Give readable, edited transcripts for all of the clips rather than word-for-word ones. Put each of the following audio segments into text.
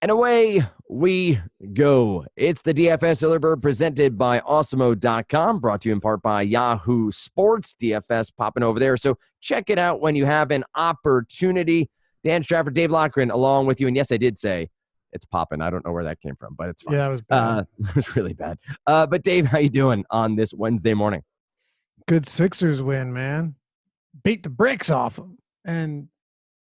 And away we go. It's the DFS Early presented by Awesemo.com, brought to you in part by Yahoo Sports. DFS popping over there. So check it out when you have an opportunity. Dan Strafford, Dave Lochran, along with you. And yes, I did say it's popping. I don't know where that came from, but it's fine. Yeah, it was bad. It was really bad. But Dave, how you doing on this Wednesday morning? Good Sixers win, man. Beat the bricks off them. And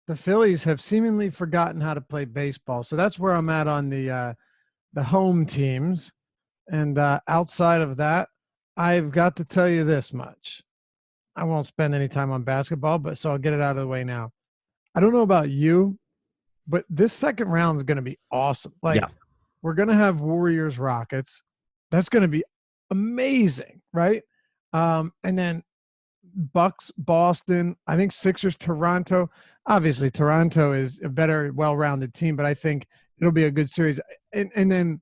the Phillies have seemingly forgotten how to play baseball. So that's where I'm at on the home teams. And outside of that, I've got to tell you this much. I won't spend any time on basketball, but so I'll get it out of the way now. I don't know about you, but this second round is going to be awesome. We're going to have Warriors Rockets. That's going to be amazing, right? And then Bucks, Boston, I think Sixers, Toronto. Obviously, Toronto is a better, well-rounded team, but I think it'll be a good series. And then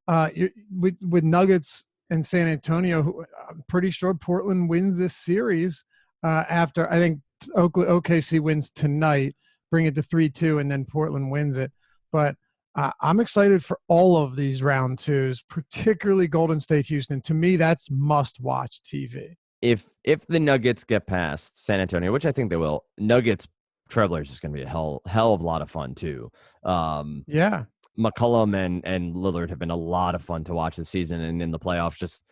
with Nuggets and San Antonio, who I'm pretty sure Portland wins this series after I think OKC wins tonight, bring it to 3-2, and then Portland wins it. But I'm excited for all of these round twos, particularly Golden State, Houston. To me, that's must-watch TV. If the Nuggets get past San Antonio, which I think they will, Nuggets Trailblazers is going to be a hell of a lot of fun too. Yeah, McCollum and Lillard have been a lot of fun to watch this season, and in the playoffs, just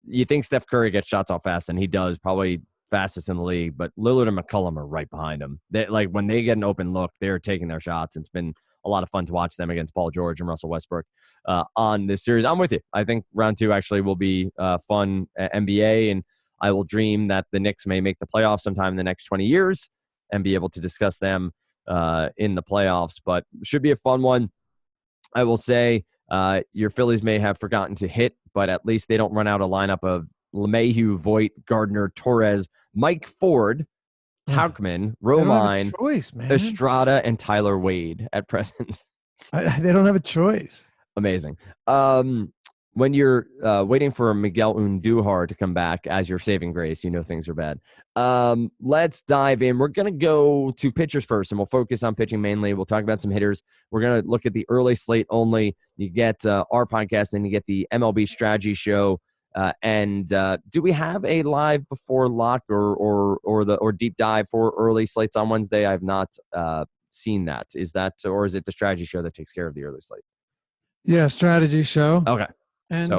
you think Steph Curry gets shots off fast, and he does, probably fastest in the league. But Lillard and McCollum are right behind him. When they get an open look, they're taking their shots. It's been a lot of fun to watch them against Paul George and Russell Westbrook on this series. I'm with you. I think round two actually will be fun NBA, and I will dream that the Knicks may make the playoffs sometime in the next 20 years and be able to discuss them in the playoffs. But should be a fun one. I will say your Phillies may have forgotten to hit, but at least they don't run out a lineup of LeMahieu, Voit, Gardner, Torres, Mike Ford, Tauchman, Romine, Estrada, and Tyler Wade at present. They don't have a choice. Amazing. When you're waiting for Miguel Undujar to come back as your saving grace, you know things are bad. Let's dive in. We're going to go to pitchers first, and we'll focus on pitching mainly. We'll talk about some hitters. We're going to look at the early slate only. You get our podcast, then you get the MLB strategy show. And do we have a live before lock or deep dive for early slates on Wednesday? I've not seen that. Is it the strategy show that takes care of the early slate? Yeah, strategy show. Okay. And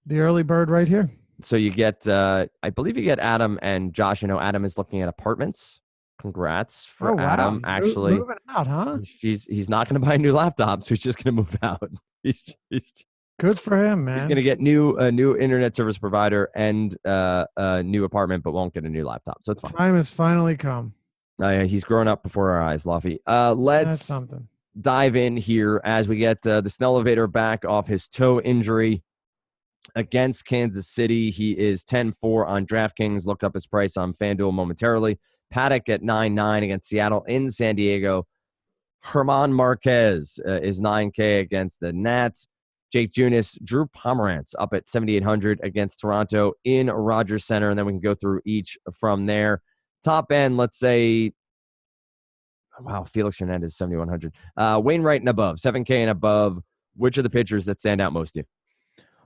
the early bird right here. So you get, I believe you get Adam and Josh. You know, Adam is looking at apartments. Congrats for Adam. Wow. Actually, moving out, huh? He's not going to buy a new laptop, so he's just going to move out. He's good for him, man. He's going to get a new internet service provider and a new apartment, but won't get a new laptop. So it's fine. Time has finally come. He's grown up before our eyes, Luffy. That's Let's something. Dive in here as we get the Snellivator back off his toe injury against Kansas City. He is 10-4 on DraftKings. Looked up his price on FanDuel momentarily. Paddock at 9-9 against Seattle in San Diego. Herman Marquez is 9K against the Nats. Jake Junis, Drew Pomerantz up at 7,800 against Toronto in Rogers Center, and then we can go through each from there. Top end, let's say, wow, Felix Hernandez, 7,100. Wainwright and above, 7K and above. Which are the pitchers that stand out most to you?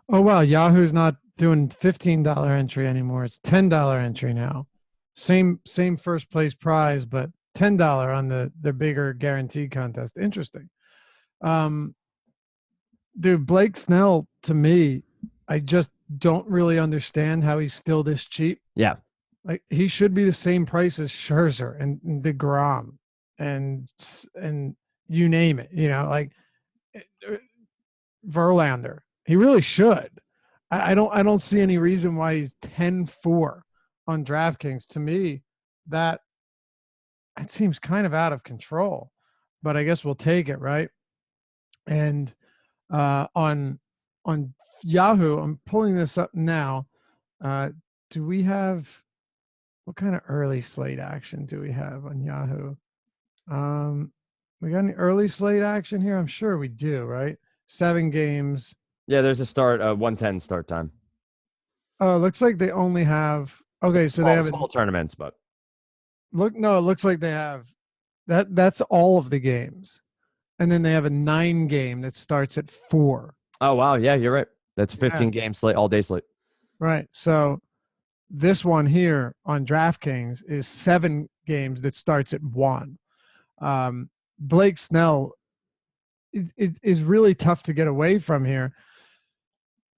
Oh, wow. Yahoo's not doing $15 entry anymore. It's $10 entry now. Same first place prize, but $10 on the bigger guaranteed contest. Interesting. Dude, Blake Snell, to me, I just don't really understand how he's still this cheap. Yeah. Like, he should be the same price as Scherzer and DeGrom and you name it, like Verlander. He really should. I don't see any reason why he's 10-4 on DraftKings. To me, that seems kind of out of control, but I guess we'll take it, right? And on Yahoo, I'm pulling this up now. Do we have, what kind of early slate action do we have on Yahoo? We got any early slate action here? I'm sure we do, right? 7 games. Yeah, there's a 1:10 start time. Oh, it looks like they only have, okay, so they have small tournaments, but it looks like they have that's all of the games. and then they have a 9 game that starts at 4. Oh, wow. Yeah, you're right. That's a Yeah. 15 game slate, all day slate. Right. So this one here on DraftKings is 7 games that starts at 1. Blake Snell, it is really tough to get away from here.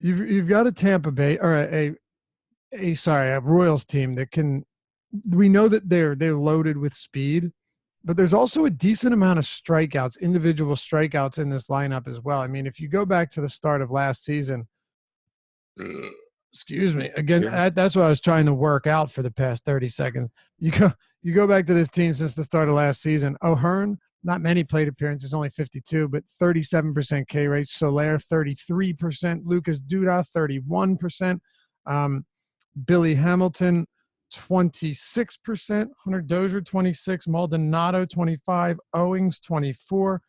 You've got a Tampa Bay or a Royals team that can. We know that they're loaded with speed, but there's also a decent amount of strikeouts, individual strikeouts in this lineup as well. I mean, if you go back to the start of last season, excuse me, again, that's what I was trying to work out for the past 30 seconds. You go back to this team since the start of last season. O'Hearn, not many plate appearances, only 52, but 37% K rate. Soler, 33%. Lucas Duda, 31%. Billy Hamilton, 26%. Hunter Dozier, 26. Maldonado, 25. Owings, 24.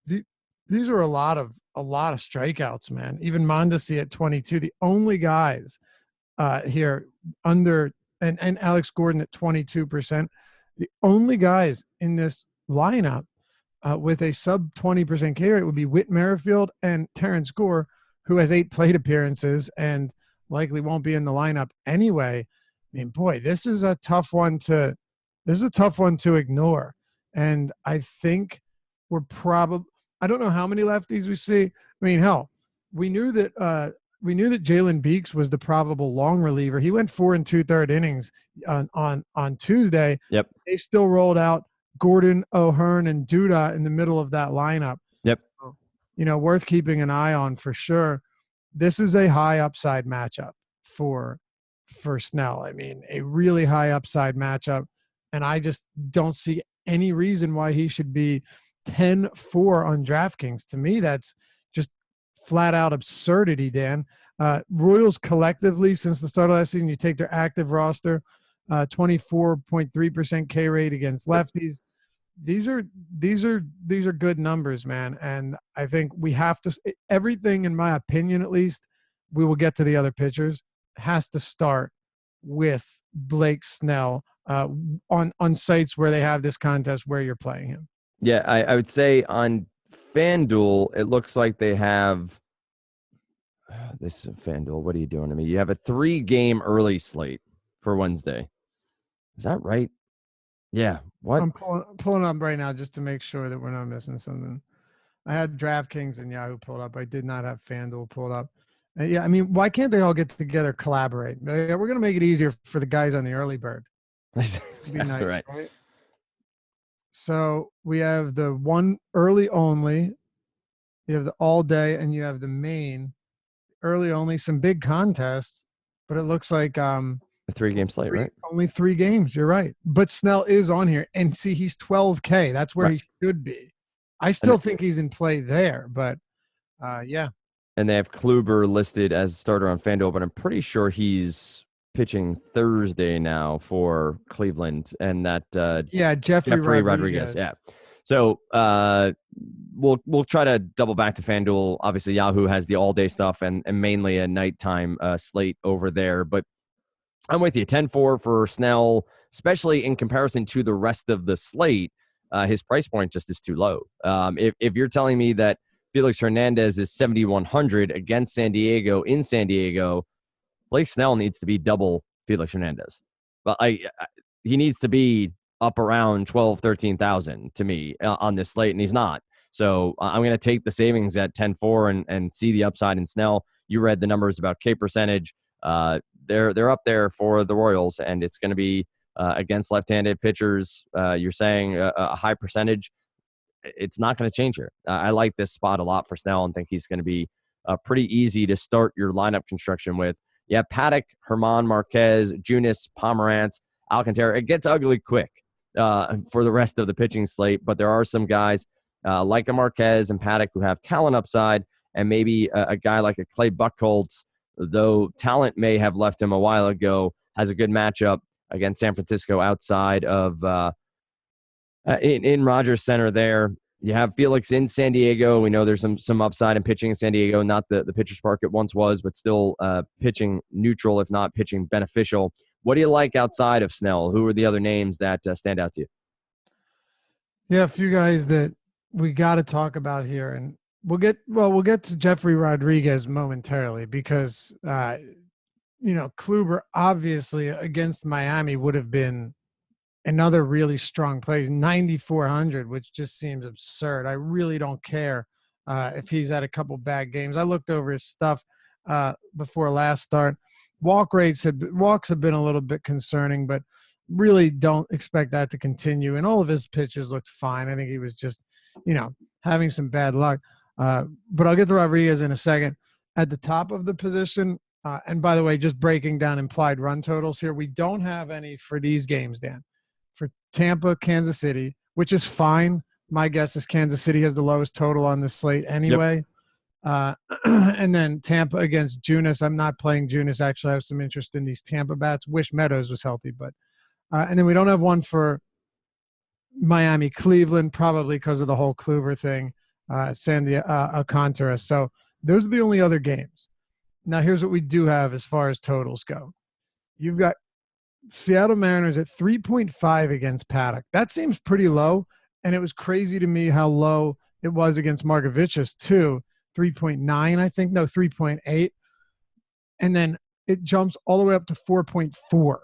These are a lot of strikeouts, man. Even Mondesi at 22. The only guys here under and Alex Gordon at 22%. The only guys in this lineup with a sub 20% K rate would be Whit Merrifield and Terrence Gore, who has 8 plate appearances and likely won't be in the lineup anyway. I mean, boy, this is a tough one to ignore. And I think we're probably, I don't know how many lefties we see. I mean, hell, we knew that Jalen Beeks was the probable long reliever. He went 4 2/3 innings on Tuesday. Yep. They still rolled out Gordon, O'Hearn, and Duda in the middle of that lineup. Yep. So, worth keeping an eye on for sure. This is a high upside matchup for Snell. I mean, a really high upside matchup, and I just don't see any reason why he should be 10-4 on DraftKings. To me, that's just flat out absurdity, Dan. Royals collectively, since the start of last season, you take their active roster, 24.3% K rate against lefties. These are good numbers, man. And I think we have to, everything, in my opinion, at least, we will get to the other pitchers, has to start with Blake Snell on sites where they have this contest where you're playing him. Yeah, I would say on FanDuel, it looks like they have this is FanDuel. What are you doing to me? You have a 3-game early slate for Wednesday. Is that right? Yeah. What? I'm pulling up right now just to make sure that we're not missing something. I had DraftKings and Yahoo pulled up. I did not have FanDuel pulled up. Yeah, I mean, why can't they all get together, collaborate? We're going to make it easier for the guys on the early bird. It'd be nice, right? So we have the one early only, you have the all day, and you have the main early only. Some big contests, but it looks like a 3-game slate, right? Only 3 games. You're right, but Snell is on here, and see, he's 12K. That's where he should be. I still think he's in play there, but yeah. And they have Kluber listed as starter on FanDuel, but I'm pretty sure he's pitching Thursday now for Cleveland, and that Jeffrey Rodriguez. Yeah. So we'll try to double back to FanDuel. Obviously, Yahoo has the all-day stuff and mainly a nighttime slate over there. But I'm with you. 10-4 for Snell, especially in comparison to the rest of the slate. His price point just is too low. If you're telling me that Felix Hernandez is 7,100 against San Diego in San Diego, Blake Snell needs to be double Felix Hernandez. But he needs to be up around 12,000, 13,000 to me on this slate, and he's not. So I'm going to take the savings at 10-4 and see the upside in Snell. You read the numbers about K percentage. They're up there for the Royals, and it's going to be against left-handed pitchers. You're saying a high percentage. It's not going to change here. I like this spot a lot for Snell and think he's going to be pretty easy to start your lineup construction with. You have Paddock, Herman Marquez, Junis, Pomerantz, Alcantara. It gets ugly quick for the rest of the pitching slate, but there are some guys like a Marquez and Paddock who have talent upside, and maybe a guy like a Clay Buchholz, though talent may have left him a while ago, has a good matchup against San Francisco outside of in Rogers Center there. You have Felix in San Diego. We know there's some upside in pitching in San Diego, not the pitcher's park it once was, but still pitching neutral, if not pitching beneficial. What do you like outside of Snell? Who are the other names that stand out to you? Yeah, a few guys that we got to talk about here, and we'll get to Jeffrey Rodriguez momentarily because Kluber obviously against Miami would have been another really strong play, 9,400, which just seems absurd. I really don't care if he's had a couple bad games. I looked over his stuff before last start. Walks have been a little bit concerning, but really don't expect that to continue. And all of his pitches looked fine. I think he was just, having some bad luck. But I'll get to Rodriguez in a second. At the top of the position, and by the way, just breaking down implied run totals here, we don't have any for these games, Dan. For Tampa, Kansas City, which is fine. My guess is Kansas City has the lowest total on the slate anyway. Yep. And then Tampa against Junis. I'm not playing Junis. Actually, I have some interest in these Tampa bats. Wish Meadows was healthy, but and then we don't have one for Miami, Cleveland, probably because of the whole Kluber thing. Sandy Alcantara. So those are the only other games. Now here's what we do have as far as totals go. You've got Seattle Mariners at 3.5 against Paddock. That seems pretty low, and it was crazy to me how low it was against Margevicius too. 3.9, I think. No, 3.8. And then it jumps all the way up to 4.4.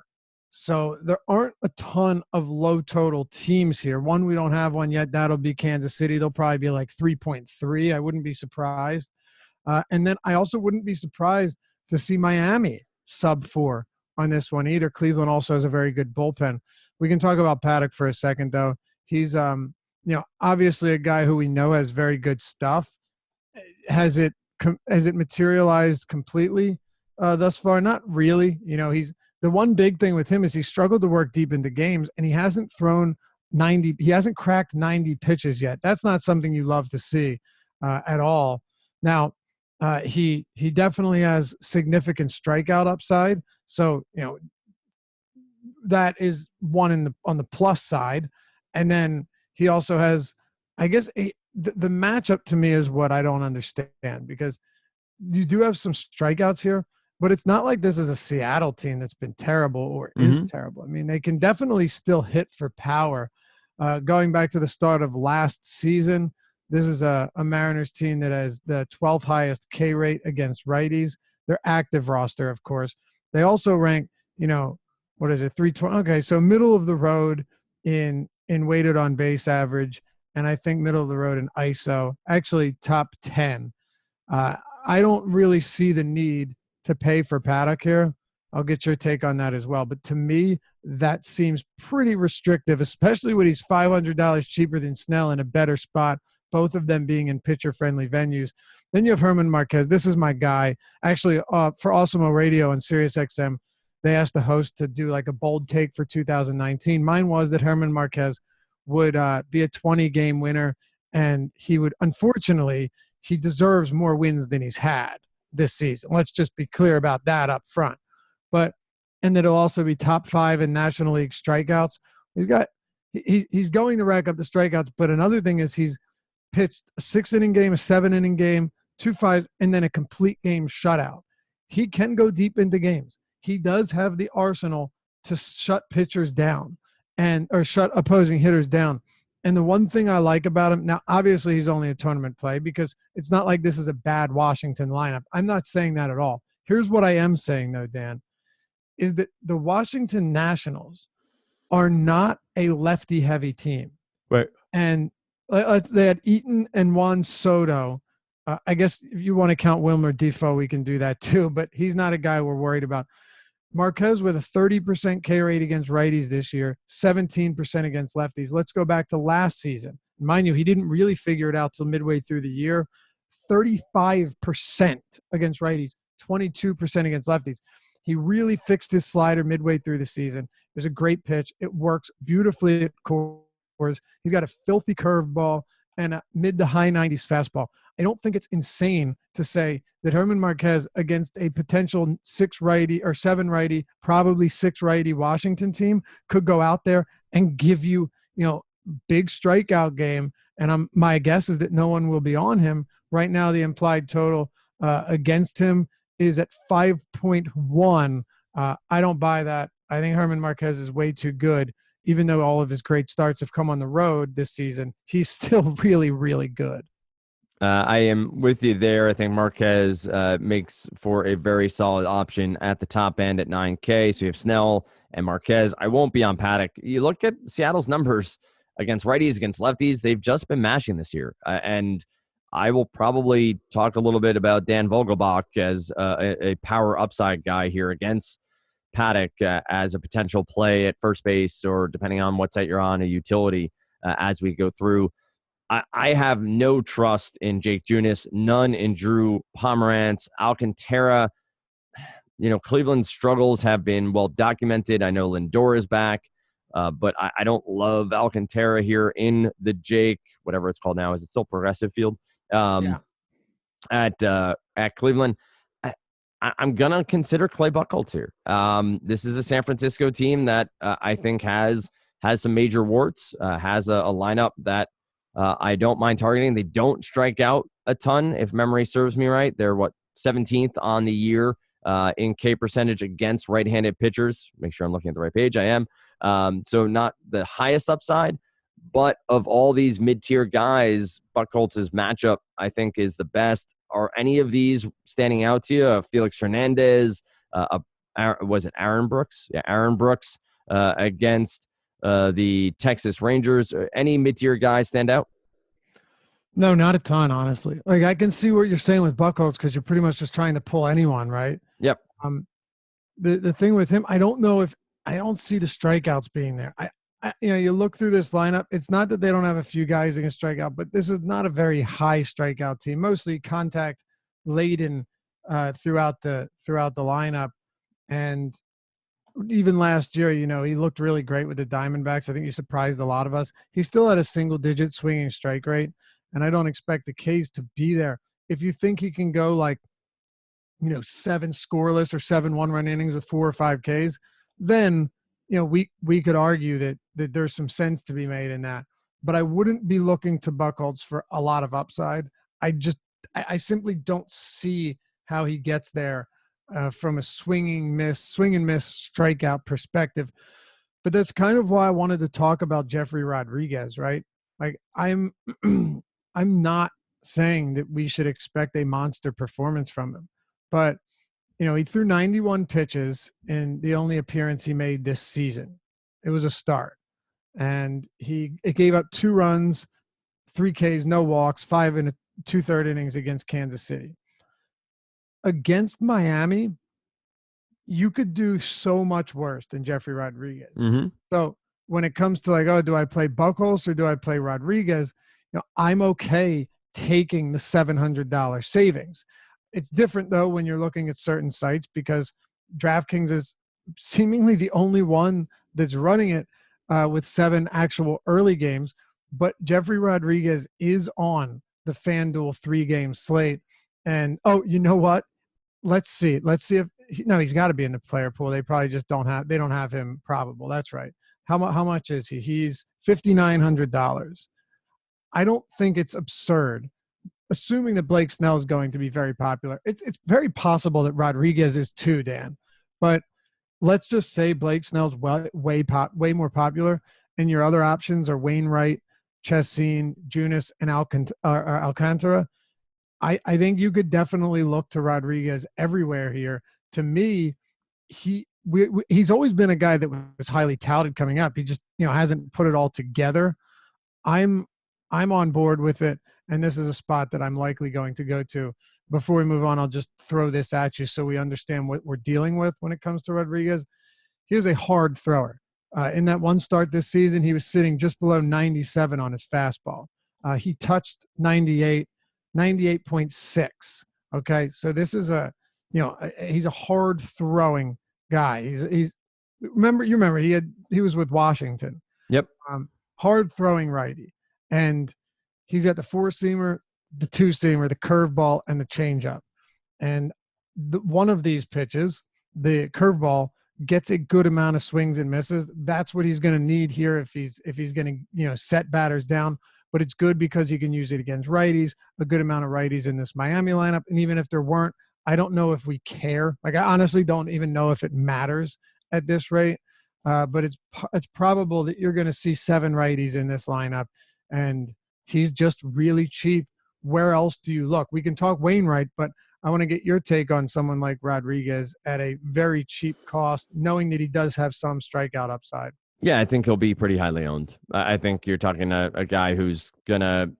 So there aren't a ton of low total teams here. One, we don't have one yet. That'll be Kansas City. They'll probably be like 3.3. I wouldn't be surprised. And then I also wouldn't be surprised to see Miami sub 4 on this one either. Cleveland also has a very good bullpen. We can talk about Paddock for a second, though. He's, obviously a guy who we know has very good stuff. Has it materialized completely thus far? Not really. He's the one big thing with him is he struggled to work deep into games, and he hasn't thrown 90. He hasn't cracked 90 pitches yet. That's not something you love to see at all. Now, he definitely has significant strikeout upside. So, that is one on the plus side. And then he also has, I guess, the matchup to me is what I don't understand, because you do have some strikeouts here, but it's not like this is a Seattle team that's been terrible or is terrible. I mean, they can definitely still hit for power. Going back to the start of last season, this is a Mariners team that has the 12th highest K rate against righties. Their active roster, of course. They also rank, 320? Okay, so middle of the road in weighted on base average, and I think middle of the road in ISO. Actually, top 10. I don't really see the need to pay for Paddock here. I'll get your take on that as well. But to me, that seems pretty restrictive, especially when he's $500 cheaper than Snell in a better spot, both of them being in pitcher-friendly venues. Then you have Herman Marquez. This is my guy. Actually, for Awesemo Radio and SiriusXM, they asked the host to do like a bold take for 2019. Mine was that Herman Marquez would be a 20-game winner, and he would, unfortunately, he deserves more wins than he's had this season. Let's just be clear about that up front. And that he'll also be top 5 in National League strikeouts. He's going to rack up the strikeouts, but another thing is he's pitched a 6-inning game, a 7-inning game, 2 5s, and then a complete game shutout. He can go deep into games. He does have the arsenal to shut pitchers down or shut opposing hitters down. And the one thing I like about him, now obviously he's only a tournament play because it's not like this is a bad Washington lineup. I'm not saying that at all. Here's what I am saying though, Dan, is that the Washington Nationals are not a lefty-heavy team. Right. And they had Eaton and Juan Soto. I guess if you want to count Wilmer Defoe, we can do that too, but he's not a guy we're worried about. Marquez with a 30% K rate against righties this year, 17% against lefties. Let's go back to last season. Mind you, he didn't really figure it out till midway through the year. 35% against righties, 22% against lefties. He really fixed his slider midway through the season. It was a great pitch. It works beautifully at cores. He's got a filthy curveball and a mid to high 90s fastball. I don't think it's insane to say that Herman Marquez against a potential 6 righty or 7 righty, probably 6 righty Washington team could go out there and give you, big strikeout game. And my guess is that no one will be on him. Right now, the implied total against him is at 5.1. I don't buy that. I think Herman Marquez is way too good. even though all of his great starts have come on the road this season, he's still really, really good. I am with you there. I think Marquez makes for a very solid option at the top end at 9K. So you have Snell and Marquez. I won't be on Paddock. You look at Seattle's numbers against righties, against lefties. They've just been mashing this year. And I will probably talk a little bit about Dan Vogelbach as a power upside guy here against Paddock as a potential play at first base, or depending on what site you're on, a utility as we go through. I have no trust in Jake Junis, none in Drew Pomerantz. Alcantara, Cleveland's struggles have been well documented. I know Lindor is back, but I don't love Alcantara here in the Jake, whatever it's called now. Is it still Progressive Field? Yeah. At Cleveland. I'm going to consider Clay Buchholz here. This is a San Francisco team that I think has some major warts, has a lineup that I don't mind targeting. They don't strike out a ton, if memory serves me right. They're 17th on the year in K percentage against right-handed pitchers. Make sure I'm looking at the right page. I am. So not the highest upside, but of all these mid-tier guys, Buchholz's matchup, I think, is the best. Are any of these standing out to you? Felix Hernandez, was it Aaron Brooks? Yeah, Aaron Brooks against the Texas Rangers. Any mid-tier guys stand out? No, not a ton, honestly. Like, I can see what you're saying with Buchholz because you're pretty much just trying to pull anyone, right? Yep. The thing with him, I don't see the strikeouts being there. You look through this lineup. It's not that they don't have a few guys that can strike out, but this is not a very high strikeout team. Mostly contact laden throughout the lineup, and even last year, he looked really great with the Diamondbacks. I think he surprised a lot of us. He still had a single-digit swinging strike rate, and I don't expect the K's to be there. If you think he can go 7 scoreless or 7 one-run innings with 4 or 5 Ks, then we could argue that there's some sense to be made in that. But I wouldn't be looking to Buchholz for a lot of upside. I simply don't see how he gets there from a swing and miss strikeout perspective. But that's kind of why I wanted to talk about Jeffrey Rodriguez, right? Like, I'm not saying that we should expect a monster performance from him, but he threw 91 pitches in the only appearance he made this season. It was a start, and it gave up 2 runs, 3 Ks, no walks, 5 and 2/3 innings against Kansas City. Against Miami, you could do so much worse than Jeffrey Rodriguez. Mm-hmm. So when it comes to do I play Buchholz or do I play Rodriguez? I'm okay taking the $700 savings. It's different though when you're looking at certain sites, because DraftKings is seemingly the only one that's running it with 7 actual early games. But Jeffrey Rodriguez is on the FanDuel 3-game slate. And you know what? Let's see if he's got to be in the player pool. They probably just don't have him probable. That's right. How much is he? He's $5,900. I don't think it's absurd, assuming that Blake Snell is going to be very popular. It's very possible that Rodriguez is too, Dan. But let's just say Blake Snell's way more popular, and your other options are Wainwright, Chessin, Junis, and Alcantara. I think you could definitely look to Rodriguez everywhere here. To me, he's always been a guy that was highly touted coming up. He just hasn't put it all together. I'm on board with it, and this is a spot that I'm likely going to go to. Before we move on, I'll just throw this at you so we understand what we're dealing with when it comes to Rodriguez. He is a hard thrower. In that one start this season, he was sitting just below 97 on his fastball. He touched 98.6. Okay, so this is he's a hard throwing guy. He's remember he was with Washington. Yep. Hard throwing righty, and he's got the 4-seamer, the 2-seamer, the curveball, and the changeup. And one of these pitches, the curveball, gets a good amount of swings and misses. That's what he's going to need here if he's going to set batters down. But it's good because he can use it against righties, a good amount of righties in this Miami lineup. And even if there weren't, I don't know if we care. Like, I honestly don't even know if it matters at this rate. but it's probable that you're going to see 7 righties in this lineup, and he's just really cheap. Where else do you look? We can talk Wainwright, but I want to get your take on someone like Rodriguez at a very cheap cost, knowing that he does have some strikeout upside. Yeah, I think he'll be pretty highly owned. I think you're talking a guy who's going to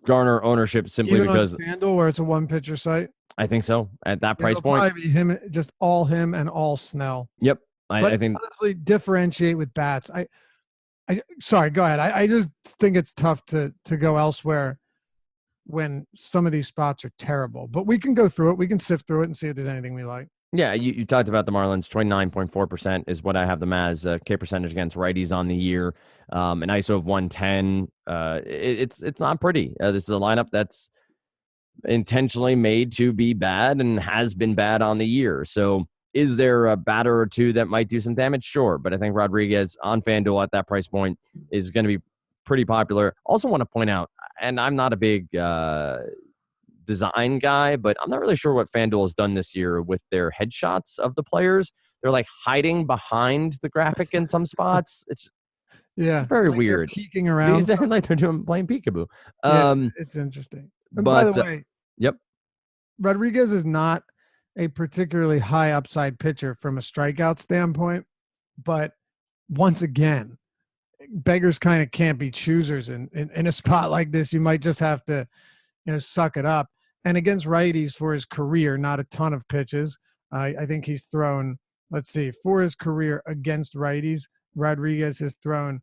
garner ownership simply Even because on FanDuel, where it's a one-pitcher site. I think so. At that price It'll point. probably be him, just all him and all Snell. Yep. But I think honestly, differentiate with bats. Sorry, go ahead. I just think it's tough to go elsewhere when some of these spots are terrible. But we can go through it. We can sift through it and see if there's anything we like. Yeah, you talked about the Marlins. 29.4% is what I have them as. K percentage against righties on the year. An ISO of 110. It's not pretty. This is a lineup that's intentionally made to be bad and has been bad on the year. So is there a batter or two that might do some damage? Sure. But I think Rodriguez on FanDuel at that price point is going to be pretty popular. Also want to point out, and I'm not a big design guy, but I'm not really sure what FanDuel has done this year with their headshots of the players. They're like hiding behind the graphic in some spots. It's very like weird. Peeking around. Like they're playing peekaboo. It's interesting. And but by the way, yep, Rodriguez is not a particularly high upside pitcher from a strikeout standpoint, but once again, beggars kind of can't be choosers in a spot like this. You might just have to, suck it up. And against righties for his career, not a ton of pitches. I think he's thrown, for his career against righties, Rodriguez has thrown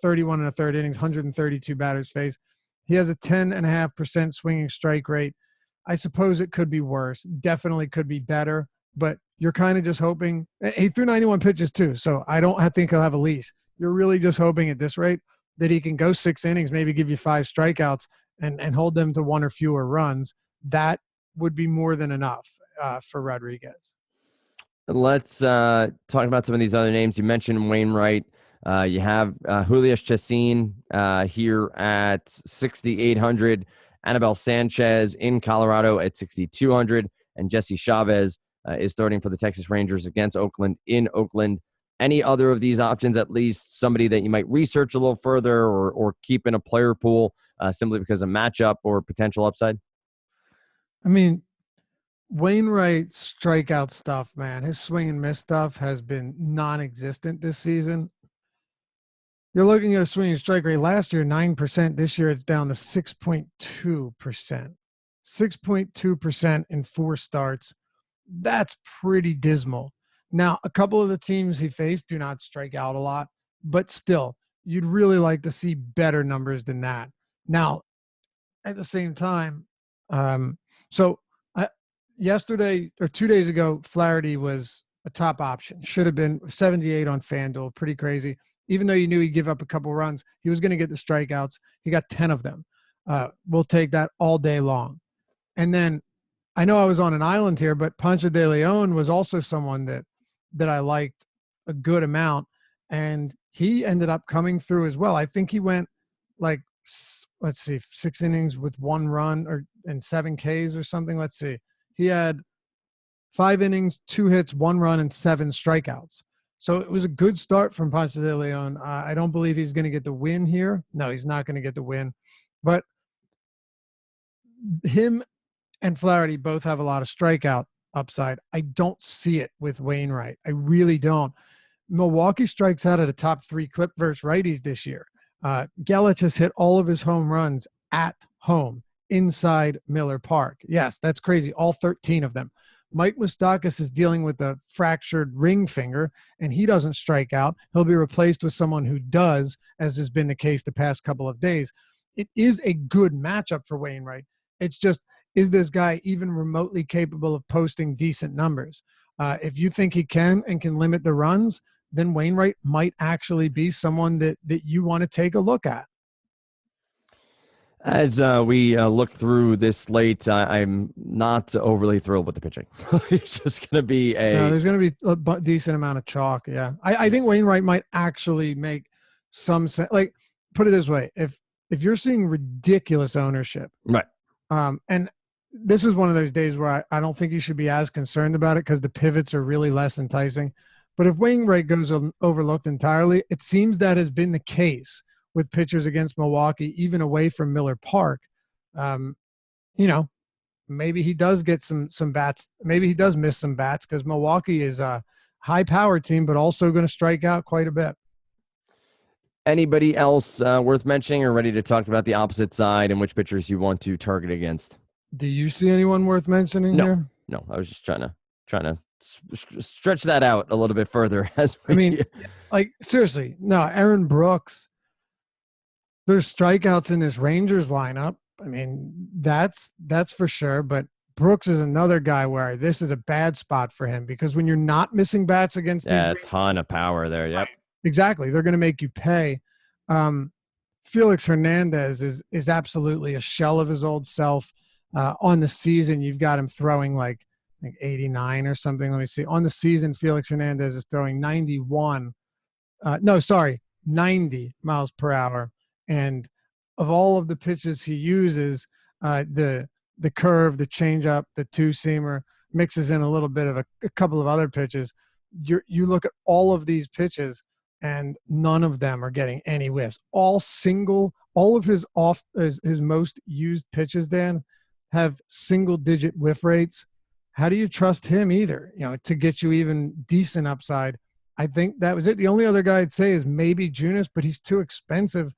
31 1/3 innings, 132 batters faced. He has a 10.5% swinging strike rate. I suppose it could be worse. Definitely could be better, but you're kind of just hoping. He threw 91 pitches too, so I think he'll have a leash. You're really just hoping at this rate that he can go 6 innings, maybe give you 5 strikeouts and hold them to 1 or fewer runs. That would be more than enough for Rodriguez. Let's talk about some of these other names. You mentioned Wainwright. You have Julius Chassin here at 6,800. Anibal Sanchez in Colorado at 6,200. And Jesse Chavez is starting for the Texas Rangers against Oakland in Oakland. Any other of these options, at least somebody that you might research a little further or keep in a player pool simply because of matchup or potential upside? I mean, Wainwright's strikeout stuff, man, his swing and miss stuff has been non-existent this season. You're looking at a swing and strike rate last year, 9%. This year it's down to 6.2%. 6.2% in 4 starts. That's pretty dismal. Now, a couple of the teams he faced do not strike out a lot, but still, you'd really like to see better numbers than that. Now, at the same time, yesterday or 2 days ago, Flaherty was a top option. Should have been 78 on FanDuel. Pretty crazy. Even though you knew he'd give up a couple runs, he was going to get the strikeouts. He got 10 of them. We'll take that all day long. And then I know I was on an island here, but Ponce de Leon was also someone that I liked a good amount. And he ended up coming through as well. I think he went 6 innings with 1 run and 7 Ks or something. Let's see. He had 5 innings, 2 hits, 1 run, and 7 strikeouts. So it was a good start from Ponce de Leon. I don't believe he's going to get the win here. No, he's not going to get the win. But him and Flaherty both have a lot of strikeout upside. I don't see it with Wainwright. I really don't. Milwaukee strikes out at a top 3 clip versus righties this year. Yelich has hit all of his home runs at home inside Miller Park. Yes, that's crazy. All 13 of them. Mike Moustakas is dealing with a fractured ring finger, and he doesn't strike out. He'll be replaced with someone who does, as has been the case the past couple of days. It is a good matchup for Wainwright. It's just, is this guy even remotely capable of posting decent numbers? If you think he can and can limit the runs, then Wainwright might actually be someone that you want to take a look at. As we look through this slate, I'm not overly thrilled with the pitching. It's just going to be there's going to be a decent amount of chalk. Yeah, I think Wainwright might actually make some sense. Like, put it this way: if you're seeing ridiculous ownership, right? And this is one of those days where I don't think you should be as concerned about it because the pivots are really less enticing. But if Wainwright goes overlooked entirely, it seems that has been the case with pitchers against Milwaukee, even away from Miller Park. Um, you know, maybe he does get some bats. Maybe he does miss some bats because Milwaukee is a high power team, but also going to strike out quite a bit. Anybody else worth mentioning or ready to talk about the opposite side and which pitchers you want to target against? Do you see anyone worth mentioning here? No, I was just trying to stretch that out a little bit further. Like seriously, no, Aaron Brooks. There's strikeouts in this Rangers lineup. I mean, that's for sure. But Brooks is another guy where this is a bad spot for him because when you're not missing bats against these, a ton of power there. Yep, exactly. They're going to make you pay. Felix Hernandez is absolutely a shell of his old self. On the season, you've got him throwing like 89 or something. Let me see. On the season, Felix Hernandez is throwing 90 miles per hour. And of all of the pitches he uses, the curve, the changeup, the two-seamer, mixes in a little bit of a couple of other pitches. You look at all of these pitches, and none of them are getting any whiffs. All of his most used pitches, Dan, have single-digit whiff rates. How do you trust him either, to get you even decent upside? I think that was it. The only other guy I'd say is maybe Junis, but he's too expensive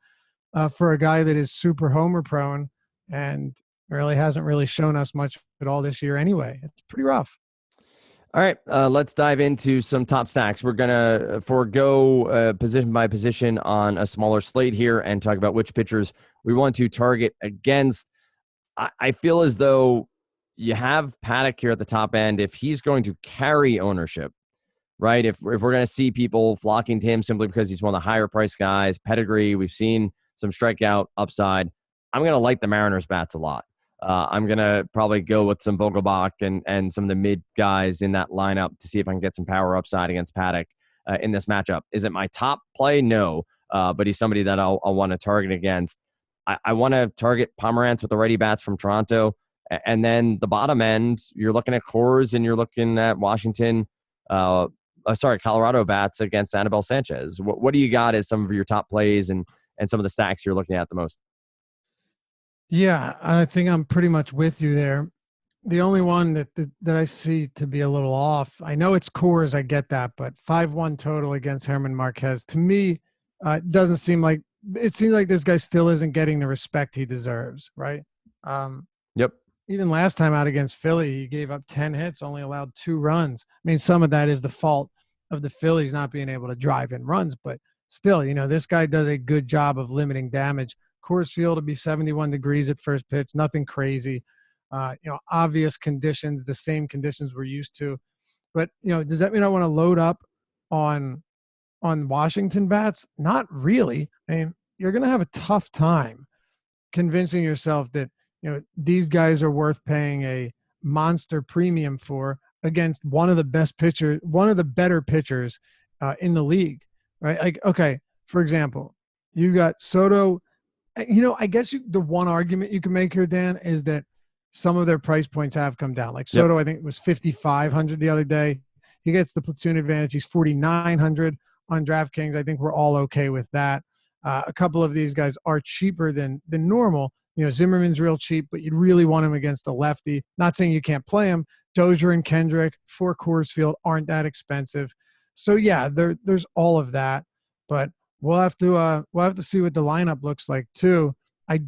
for a guy that is super homer prone and really hasn't really shown us much at all this year anyway. It's pretty rough. All right, let's dive into some top stacks. We're going to forego position by position on a smaller slate here and talk about which pitchers we want to target against. I feel as though you have Paddock here at the top end. If he's going to carry ownership, right? If we're going to see people flocking to him simply because he's one of the higher priced guys, pedigree, we've seen some strikeout upside, I'm going to like the Mariners bats a lot. I'm going to probably go with some Vogelbach and some of the mid guys in that lineup to see if I can get some power upside against Paddock in this matchup. Is it my top play? No, but he's somebody that I'll want to target against. I want to target Pomerantz with the righty bats from Toronto. And then the bottom end, you're looking at Coors and you're looking at Washington, Colorado bats against Anibal Sanchez. What do you got as some of your top plays and some of the stacks you're looking at the most? Yeah, I think I'm pretty much with you there. The only one that I see to be a little off, I know it's Coors, I get that, but 5-1 total against Herman Marquez, to me, doesn't seem like – it seems like this guy still isn't getting the respect he deserves, right? Yep. Even last time out against Philly, he gave up 10 hits, only allowed 2 runs. I mean, some of that is the fault of the Phillies not being able to drive in runs, but still, this guy does a good job of limiting damage. Coors Field will be 71 degrees at first pitch, nothing crazy. Obvious conditions, the same conditions we're used to. But, does that mean I want to load up on Washington bats? Not really. I mean, you're going to have a tough time convincing yourself that, these guys are worth paying a monster premium for against one of the better pitchers in the league, right? Like, okay, for example, you got Soto. I guess the one argument you can make here, Dan, is that some of their price points have come down. Like Soto, I think it was 5,500 the other day. He gets the platoon advantage. He's 4,900 on DraftKings. I think we're all okay with that. A couple of these guys are cheaper than normal. Zimmerman's real cheap, but you'd really want him against a lefty. Not saying you can't play him. Dozier and Kendrick for Coors Field aren't that expensive. So yeah, there's all of that, but we'll have to see what the lineup looks like too. I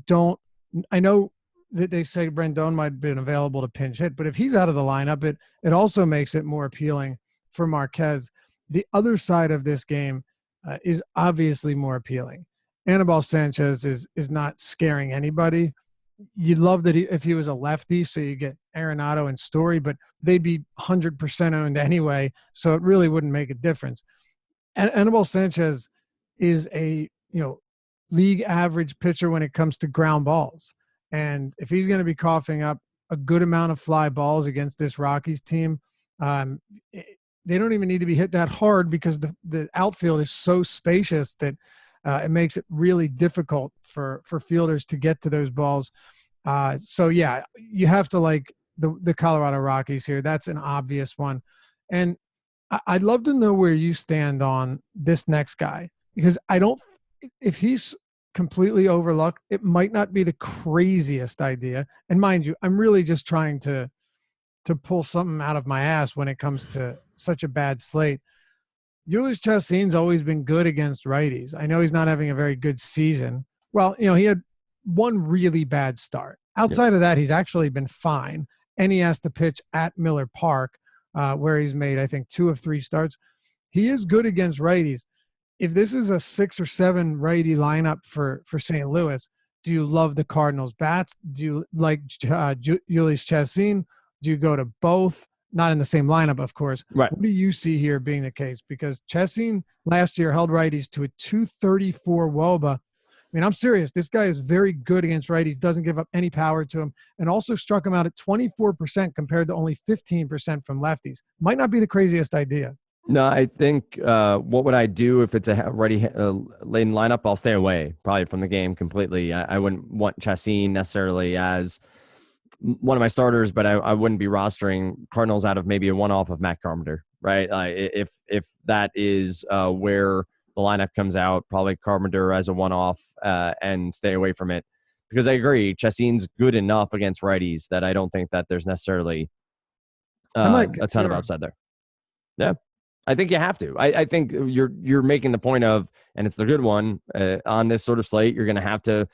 know that they say Rendon might have been available to pinch hit, but if he's out of the lineup, it also makes it more appealing for Marquez. The other side of this game is obviously more appealing. Anibal Sanchez is not scaring anybody. You'd love that if he was a lefty, so you get Arenado and Story, but they'd be 100% owned anyway, so it really wouldn't make a difference. And Anibal Sanchez is a league average pitcher when it comes to ground balls, and if he's going to be coughing up a good amount of fly balls against this Rockies team, they don't even need to be hit that hard because the outfield is so spacious that it makes it really difficult for fielders to get to those balls. So yeah, you have to like the Colorado Rockies here. That's an obvious one. And I'd love to know where you stand on this next guy, because I don't, if he's completely overlooked, it might not be the craziest idea. And mind you, I'm really just trying to pull something out of my ass when it comes to such a bad slate. Jhoulys Chassin's always been good against righties. I know he's not having a very good season. Well, he had one really bad start. Yep. Outside of that, he's actually been fine. And he has to pitch at Miller Park, where he's made, I think, 2 of 3 starts. He is good against righties. If this is a 6 or 7 righty lineup for St. Louis, do you love the Cardinals bats? Do you like Jhoulys Chassin? Do you go to both? Not in the same lineup, of course. Right. What do you see here being the case? Because Chassin last year held righties to a 234 WOBA. I mean, I'm serious. This guy is very good against righties, doesn't give up any power to him, and also struck him out at 24% compared to only 15% from lefties. Might not be the craziest idea. No, I think what would I do if it's a ready laden lineup? I'll stay away probably from the game completely. I wouldn't want Chassin necessarily as one of my starters, but I wouldn't be rostering Cardinals out of maybe a one-off of Matt Carpenter, right? If that is where the lineup comes out, probably Carpenter as a one-off and stay away from it. Because I agree, Chassin's good enough against righties that I don't think that there's necessarily a ton of upside there. Yeah. I think you have to. I think you're making the point of, and it's the good one, on this sort of slate, you're going to have to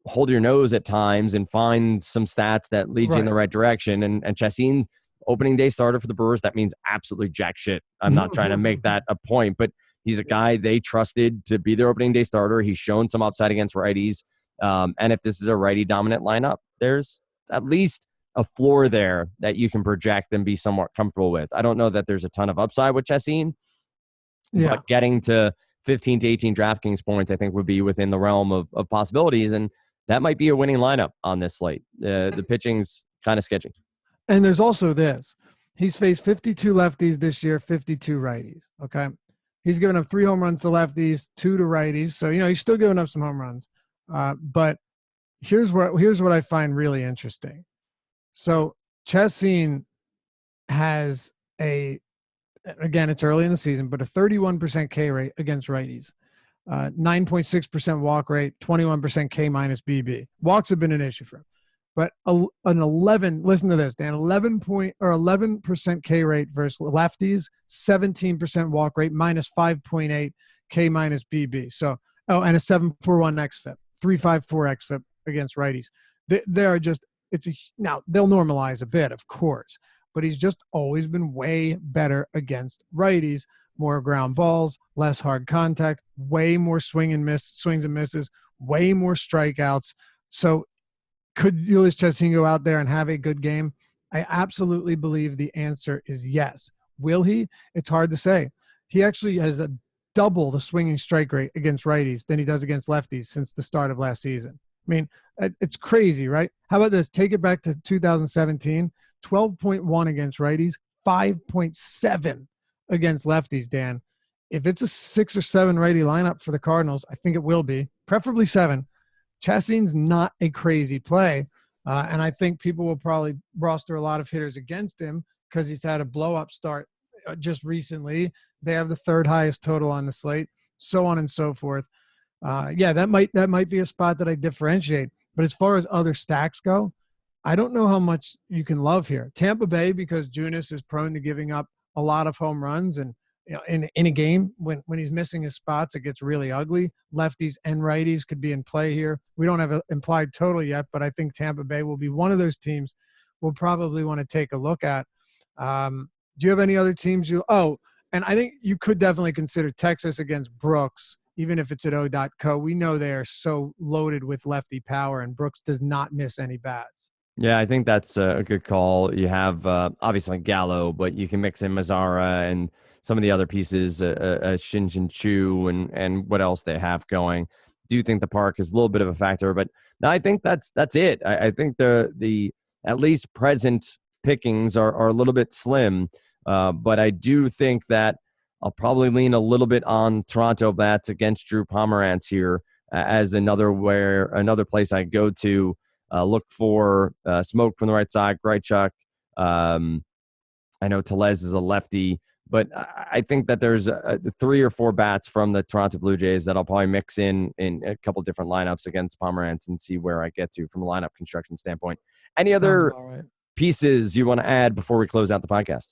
hold your nose at times and find some stats that lead you in the right direction. And Chassin, opening day starter for the Brewers, that means absolutely jack shit. I'm not trying to make that a point, but he's a guy they trusted to be their opening day starter. He's shown some upside against righties. And if this is a righty dominant lineup, there's at least a floor there that you can project and be somewhat comfortable with. I don't know that there's a ton of upside with Chassin, but getting to 15 to 18 DraftKings points, I think would be within the realm of possibilities. And that might be a winning lineup on this slate. The pitching's kind of sketchy. And there's also this. He's faced 52 lefties this year, 52 righties. Okay. He's given up 3 home runs to lefties, 2 to righties. So, he's still giving up some home runs. But here's what I find really interesting. So Chassin has again, it's early in the season, but a 31% K rate against righties, 9.6% walk rate, 21% K minus BB. Walks have been an issue for him, but an 11. Listen to this, Dan. 11% K rate versus lefties, 17% walk rate, minus 5.8 K minus BB. So, and a 7.41 xFIP, 3.54 xFIP against righties. They are just. Now they'll normalize a bit, of course, but he's just always been way better against righties. More ground balls, less hard contact, way more swings and misses, way more strikeouts. So could Jhoulys Chassin go out there and have a good game? I absolutely believe the answer is yes. Will he? It's hard to say. He actually has a double the swinging strike rate against righties than he does against lefties since the start of last season. I mean, it's crazy, right? How about this? Take it back to 2017, 12.1 against righties, 5.7 against lefties, Dan. If it's a 6 or 7 righty lineup for the Cardinals, I think it will be, preferably 7. Chassin's not a crazy play, and I think people will probably roster a lot of hitters against him because he's had a blow-up start just recently. They have the 3rd highest total on the slate, so on and so forth. That might be a spot that I differentiate. But as far as other stacks go, I don't know how much you can love here. Tampa Bay, because Junis is prone to giving up a lot of home runs, and in a game when he's missing his spots, it gets really ugly. Lefties and righties could be in play here. We don't have an implied total yet, but I think Tampa Bay will be one of those teams we'll probably want to take a look at. Do you have any other teams and I think you could definitely consider Texas against Brooks, even if it's at O.co. We know they are so loaded with lefty power, and Brooks does not miss any bats. Yeah, I think that's a good call. You have obviously Gallo, but you can mix in Mazzara and some of the other pieces, Shinjin Chu and what else they have going. Do you think the park is a little bit of a factor? But no, I think that's it. I think the at least present pickings are a little bit slim, but I do think that I'll probably lean a little bit on Toronto bats against Drew Pomerantz here as another place I go to look for smoke from the right side. Grichuk. I know Tellez is a lefty, But I think that there's 3 or 4 bats from the Toronto Blue Jays that I'll probably mix in a couple different lineups against Pomeranz and see where I get to from a lineup construction standpoint. Any Sounds other about right. pieces you want to add before we close out the podcast?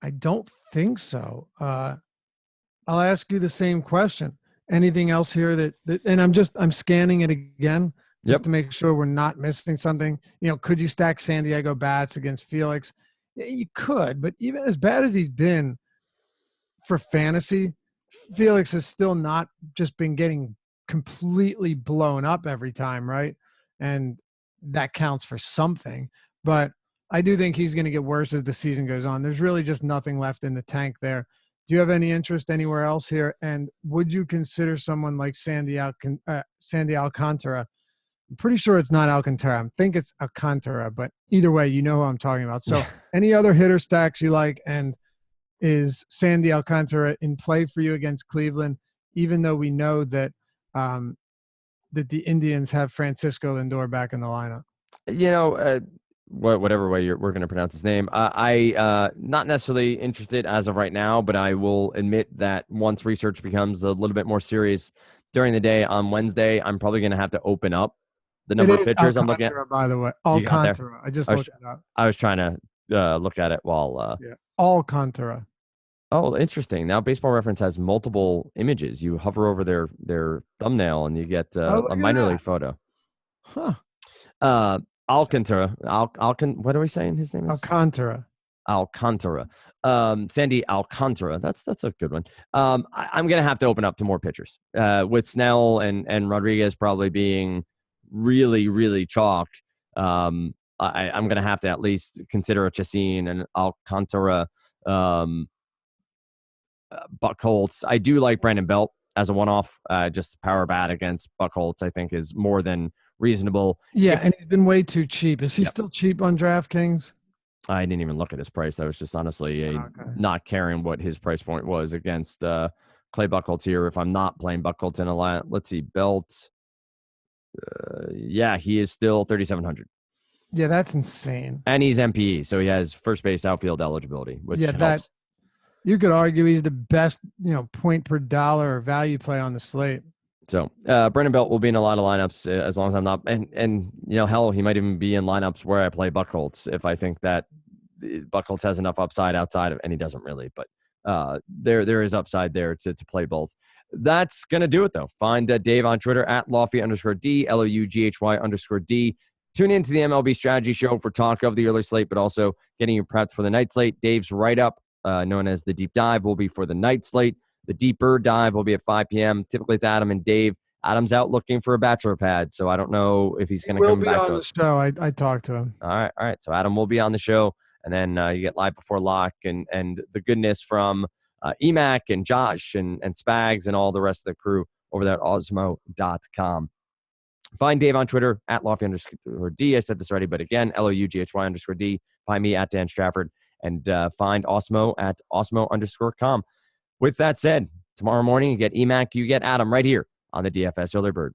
I don't think so. I'll ask you the same question. Anything else here that and I'm scanning it again just to make sure we're not missing something. Could you stack San Diego bats against Felix? Yeah, you could, but even as bad as he's been for fantasy, Felix has still not just been getting completely blown up every time, right? And that counts for something. But I do think he's going to get worse as the season goes on. There's really just nothing left in the tank there. Do you have any interest anywhere else here? And would you consider someone like Sandy Alcantara? I'm pretty sure it's not Alcantara. I think it's Alcantara, but either way, you know who I'm talking about. So any other hitter stacks you like, and is Sandy Alcantara in play for you against Cleveland, even though we know that that the Indians have Francisco Lindor back in the lineup? Whatever way we're going to pronounce his name, I not necessarily interested as of right now, but I will admit that once research becomes a little bit more serious during the day on Wednesday, I'm probably going to have to open up the number of pitchers I'm looking at. By the way, Alcantara. I just looked it up. I was trying to look at it while Alcantara. Oh, interesting. Now Baseball Reference has multiple images. You hover over their thumbnail and you get a minor league photo. Huh. Alcantara. What are we saying his name is? Alcantara. Sandy Alcantara. That's a good one. I'm going to have to open up to more pitchers. With Snell and Rodriguez probably being really, really chalk. I'm going to have to at least consider a Chacin and Alcantara. Buckholz. I do like Brandon Belt as a one-off. Just power bat against Buckholz, I think, is more than reasonable. Yeah, and he's been way too cheap. Is he still cheap on DraftKings? I didn't even look at his price. I was just honestly not caring what his price point was against Clay Buckholz here. If I'm not playing Buckholz in a line, let's see, Belt. He is still 3,700. Yeah, that's insane. And he's MPE, so he has first base outfield eligibility, which helps. You could argue he's the best, point per dollar value play on the slate. So Brandon Belt will be in a lot of lineups as long as I'm not, and hell, he might even be in lineups where I play Buckholz if I think that Buckholz has enough upside outside of, and he doesn't really, but there is upside there to play both. That's gonna do it though. Find Dave on Twitter at Lofty_D, LOUGHY_D. Tune into the MLB Strategy Show for talk of the early slate, but also getting you prepped for the night slate. Dave's write-up, known as the Deep Dive, will be for the night slate. The Deeper Dive will be at 5 p.m. Typically, it's Adam and Dave. Adam's out looking for a bachelor pad, so I don't know if he's going to come back to us. Will be on the show. I talked to him. All right. So Adam will be on the show, and then you get Live Before Lock and the goodness from Emac and Josh and Spags and all the rest of the crew over there at Osmo.com. Find Dave on Twitter at Lofty_D. I said this already, but again, LOUGHY_D. Find me at Dan Strafford, and find Osmo at Osmo_com. With that said, tomorrow morning you get Emac, you get Adam right here on the DFS Early Bird.